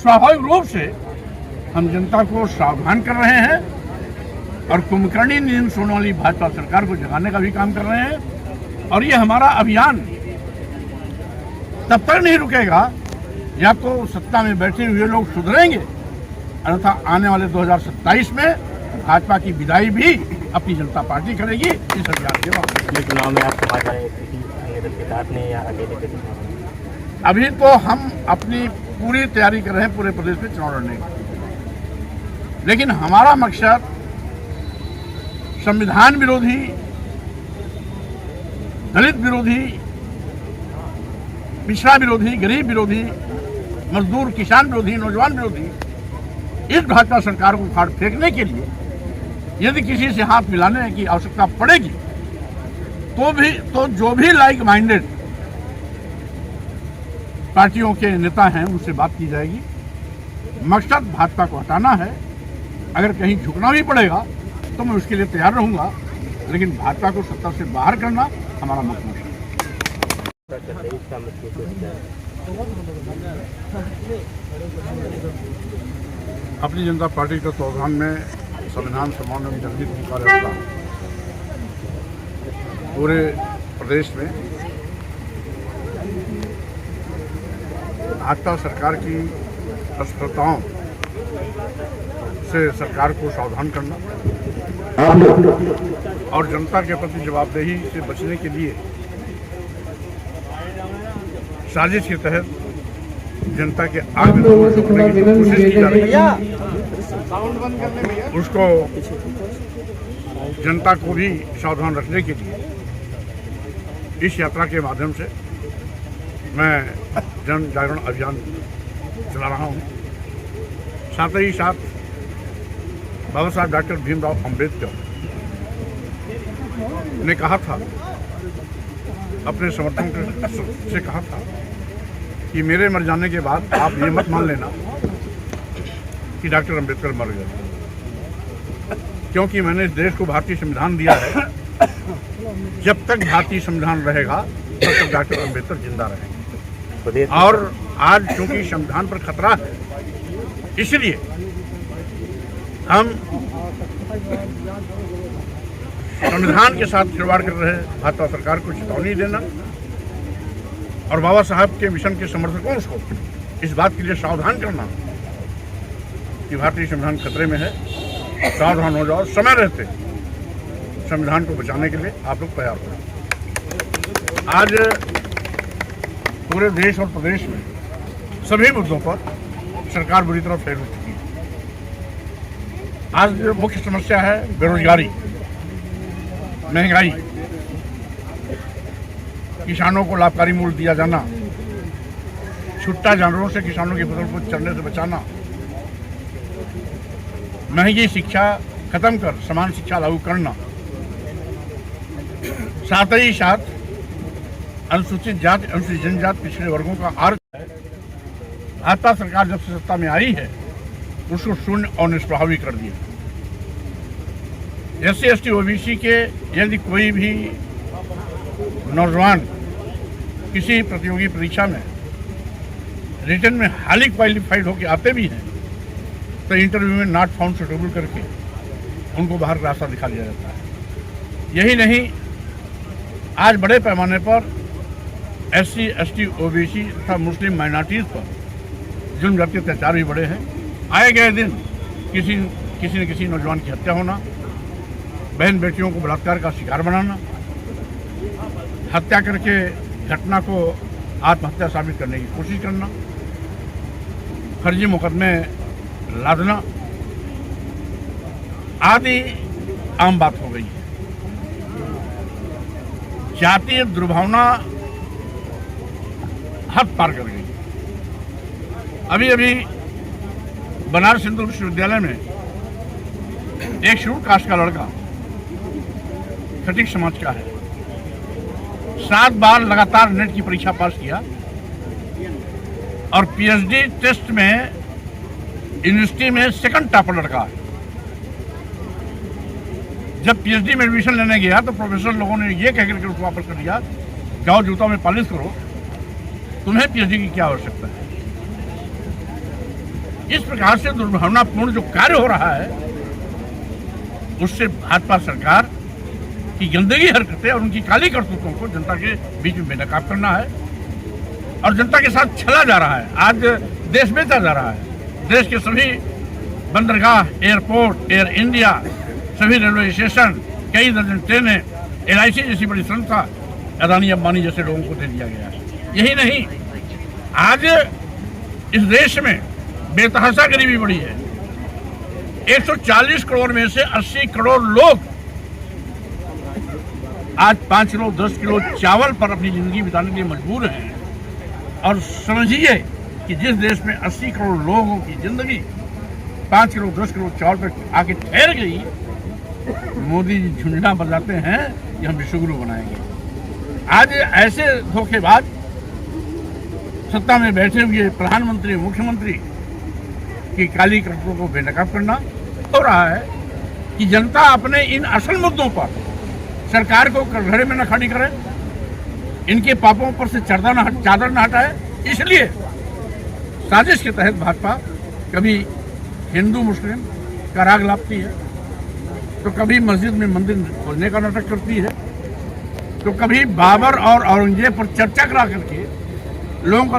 स्वाभाविक रूप से हम जनता को सावधान कर रहे हैं और कुंभकर्णी नींद सोने वाली भाजपा सरकार को जगाने का भी काम कर रहे हैं। और ये हमारा अभियान तब तक नहीं रुकेगा या तो सत्ता में बैठे हुए लोग सुधरेंगे, अन्यथा आने वाले 2027 में भाजपा की विदाई भी अपनी जनता पार्टी करेगी इस अभियान के बाद। चुनाव में आप किसी साथ नहीं या अकेले के? अभी तो हम अपनी पूरी तैयारी कर रहे हैं पूरे प्रदेश में चुनाव लड़ने की, लेकिन हमारा मकसद संविधान विरोधी, दलित विरोधी, पिछड़ा विरोधी, गरीब विरोधी, मजदूर किसान विरोधी, नौजवान विरोधी इस भाजपा सरकार को उखाड़ फेंकने के लिए यदि किसी से हाथ मिलाने की आवश्यकता पड़ेगी तो जो भी लाइक माइंडेड पार्टियों के नेता हैं उनसे बात की जाएगी। मकसद भाजपा को हटाना है। अगर कहीं झुकना भी पड़ेगा तो मैं उसके लिए तैयार रहूंगा, लेकिन भाजपा को सत्ता से बाहर करना हमारा मकसद है। अपनी जनता पार्टी के तत्वावधान में संविधान समारोह में जल्दी कार्यकर्ता पूरे प्रदेश में भाजपा सरकार की असफलताओं से सरकार को सावधान करना और जनता के प्रति जवाबदेही से बचने के लिए साजिश के तहत जनता के आग में रोकने की जो कोशिश की जा रही है उसको जनता को भी सावधान रखने के लिए इस यात्रा के माध्यम से मैं जन जागरण अभियान चला रहा हूँ। साथ ही साथ बाबा साहब डॉक्टर भीमराव अंबेडकर ने कहा था, अपने समर्थकों से कहा था कि मेरे मर जाने के बाद आप ये मत मान लेना कि डॉक्टर अंबेडकर मर गए, क्योंकि मैंने इस देश को भारतीय संविधान दिया है। जब तक भारतीय संविधान रहेगा तब तक डॉक्टर अंबेडकर जिंदा रहेंगे। और आज चूंकि संविधान पर खतरा है, इसलिए हम संविधान के साथ खिलवाड़ कर रहे भाजपा सरकार को चेतावनी देना और बाबा साहब के मिशन के समर्थकों को इस बात के लिए सावधान करना कि भारतीय संविधान खतरे में है। सावधान हो जाओ, समय रहते संविधान को बचाने के लिए आप लोग तैयार हो। आज पूरे देश और प्रदेश में सभी मुद्दों पर सरकार बुरी तरह फेल हो चुकी है। आज जो मुख्य समस्या है बेरोजगारी, महंगाई, किसानों को लाभकारी मूल्य दिया जाना, छुट्टा जानवरों से किसानों की फसल को चरने से बचाना, महंगी शिक्षा खत्म कर समान शिक्षा लागू करना, साथ ही साथ अनुसूचित जाति, अनुसूचित जनजाति, पिछड़े वर्गों का आरक्षण है। भाजपा सरकार जब से सत्ता में आई है उसको शून्य और निष्प्रभावी कर दिया। SC ST OBC के यदि कोई भी नौजवान किसी प्रतियोगी परीक्षा में रिटर्न में हाईली क्वालिफाइड होकर आते भी हैं तो इंटरव्यू में नॉट फाउंड सुटेबल करके उनको बाहर का रास्ता दिखा दिया जाता है। यही नहीं, आज बड़े पैमाने पर SC ST OBC तथा मुस्लिम माइनॉरिटीज़ पर जुल्म जाति अत्याचार भी बढ़े हैं। आए गए दिन किसी न किसी नौजवान की हत्या होना, बहन बेटियों को बलात्कार का शिकार बनाना, हत्या करके घटना को आत्महत्या साबित करने की कोशिश करना, फर्जी मुकदमे लादना आदि आम बात हो गई है। जातीय दुर्भावना हद पार कर गई। अभी बनारस हिंदू विश्वविद्यालय में एक शेड्यूल कास्ट का लड़का खटीक समाज का है, 7 बार लगातार नेट की परीक्षा पास किया और PhD टेस्ट में यूनिवर्सिटी में सेकंड टॉपर लड़का है। जब PhD में एडमिशन लेने गया तो प्रोफेसर लोगों ने ये कहकर के उसको वापस कर दिया, जाओ जूता में पॉलिश करो, तुम्हें PhD की क्या आवश्यकता है। इस प्रकार से दुर्भावनापूर्ण जो कार्य हो रहा है, उससे भाजपा सरकार की गंदगी हरकतें और उनकी काली करतूतों को जनता के बीच में बेनकाब करना है और जनता के साथ छला जा रहा है। आज देश बेचा जा रहा है। देश के सभी बंदरगाह, एयरपोर्ट, एयर इंडिया, सभी रेलवे स्टेशन, कई दर्जन ट्रेनें, LIC जैसी बड़ी संस्था अदानी अंबानी जैसे लोगों को दे दिया गया है। यही नहीं, आज इस देश में बेतहाशा गरीबी बढ़ी है। 140 करोड़ में से 80 करोड़ लोग आज 5 किलो 10 किलो चावल पर अपनी जिंदगी बिताने के लिए मजबूर हैं। और समझिए कि जिस देश में 80 करोड़ लोगों की जिंदगी 5 किलो 10 किलो चावल पर आके ठहर गई, मोदी जी झुंझुना बजाते हैं कि हम विश्वगुरु बनाएंगे। आज ऐसे धोखेबाज सत्ता में बैठे हुए प्रधानमंत्री, मुख्यमंत्री की काली करतूतों को बेनकाब करना हो रहा है कि जनता अपने इन असल मुद्दों पर सरकार को कटघरे में न खड़ी करे, इनके पापों पर से चादर न हटाए। इसलिए साजिश के तहत भाजपा कभी हिंदू मुस्लिम का राग लापती है, तो कभी मस्जिद में मंदिर खोलने का नाटक करती है, तो कभी बाबर और औरंगजेब पर चर्चा करा करके लोगों का